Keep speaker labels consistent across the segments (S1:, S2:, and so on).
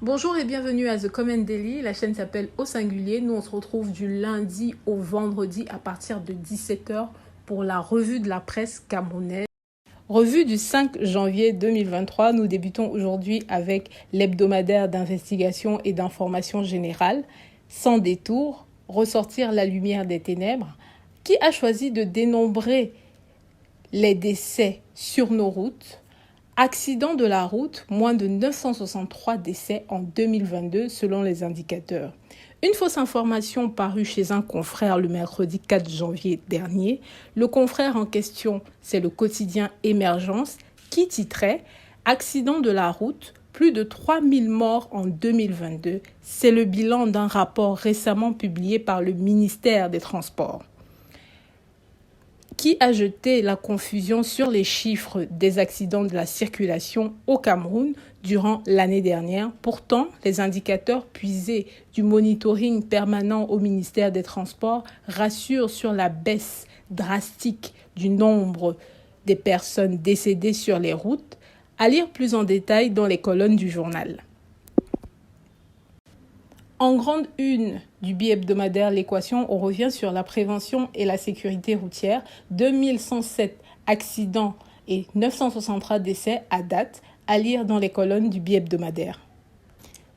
S1: Bonjour et bienvenue à The Comment Daily. La chaîne s'appelle Au Singulier. Nous, on se retrouve du lundi au vendredi à partir de 17h pour la revue de la presse camerounaise. Revue du 5 janvier 2023. Nous débutons aujourd'hui avec l'hebdomadaire d'investigation et d'information générale. Sans détour, ressortir la lumière des ténèbres, qui a choisi de dénombrer les décès sur nos routes. Accident de la route, moins de 963 décès en 2022 selon les indicateurs. Une fausse information parue chez un confrère le mercredi 4 janvier dernier. Le confrère en question, c'est le quotidien Émergence qui titrait « Accident de la route, plus de 3000 morts en 2022 ». C'est le bilan d'un rapport récemment publié par le ministère des Transports, qui a jeté la confusion sur les chiffres des accidents de la circulation au Cameroun durant l'année dernière. Pourtant, les indicateurs puisés du monitoring permanent au ministère des Transports rassurent sur la baisse drastique du nombre des personnes décédées sur les routes, à lire plus en détail dans les colonnes du journal. En grande une du bi-hebdomadaire L'Équation, on revient sur la prévention et la sécurité routière. 2107 accidents et 963 décès à date, à lire dans les colonnes du bi-hebdomadaire.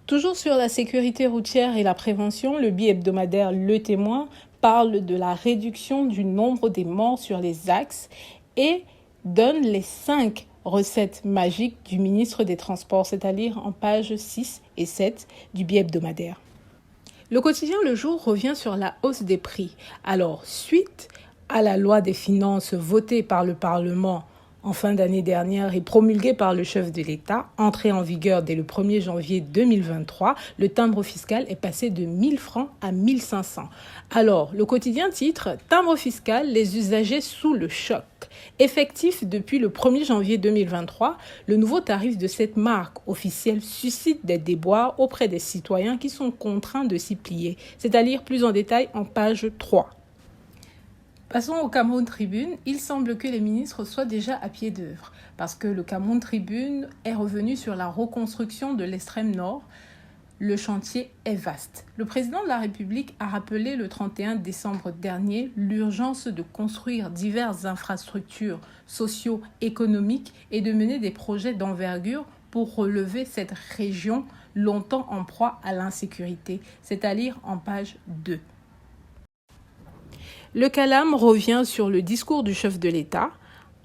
S1: Toujours sur la sécurité routière et la prévention, le bi-hebdomadaire Le Témoin parle de la réduction du nombre des morts sur les axes et donne les 5 recettes magiques du ministre des Transports, c'est à dire en pages 6 et 7 du bi-hebdomadaire. Le quotidien Le Jour revient sur la hausse des prix. Alors, suite à la loi des finances votée par le Parlement en fin d'année dernière et promulguée par le chef de l'État, entrée en vigueur dès le 1er janvier 2023, le timbre fiscal est passé de 1000 francs à 1500. Alors, le quotidien titre « Timbre fiscal, les usagers sous le choc ». Effectif depuis le 1er janvier 2023, le nouveau tarif de cette marque officielle suscite des déboires auprès des citoyens qui sont contraints de s'y plier. C'est à lire plus en détail en page 3. Passons au Cameroun Tribune. Il semble que les ministres soient déjà à pied d'œuvre parce que le Cameroun Tribune est revenu sur la reconstruction de l'extrême nord. Le chantier est vaste. Le président de la République a rappelé le 31 décembre dernier l'urgence de construire diverses infrastructures socio-économiques et de mener des projets d'envergure pour relever cette région longtemps en proie à l'insécurité. C'est à lire en page 2. Le Calam revient sur le discours du chef de l'État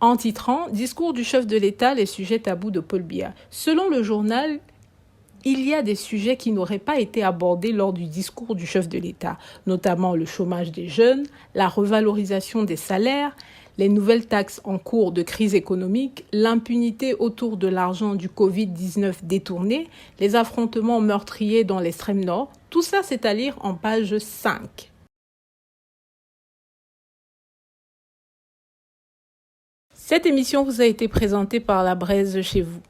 S1: en titrant « Discours du chef de l'État, les sujets tabous de Paul Biya ». Selon le journal, il y a des sujets qui n'auraient pas été abordés lors du discours du chef de l'État, notamment le chômage des jeunes, la revalorisation des salaires, les nouvelles taxes en cours de crise économique, l'impunité autour de l'argent du Covid-19 détourné, les affrontements meurtriers dans l'extrême nord. Tout ça, c'est à lire en page 5. Cette émission vous a été présentée par La Braise chez vous.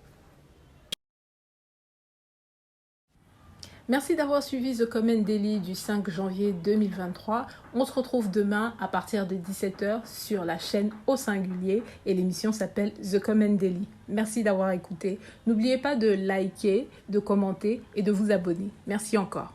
S1: Merci d'avoir suivi The Comment Daily du 5 janvier 2023. On se retrouve demain à partir de 17h sur la chaîne Au Singulier et l'émission s'appelle The Comment Daily. Merci d'avoir écouté. N'oubliez pas de liker, de commenter et de vous abonner. Merci encore.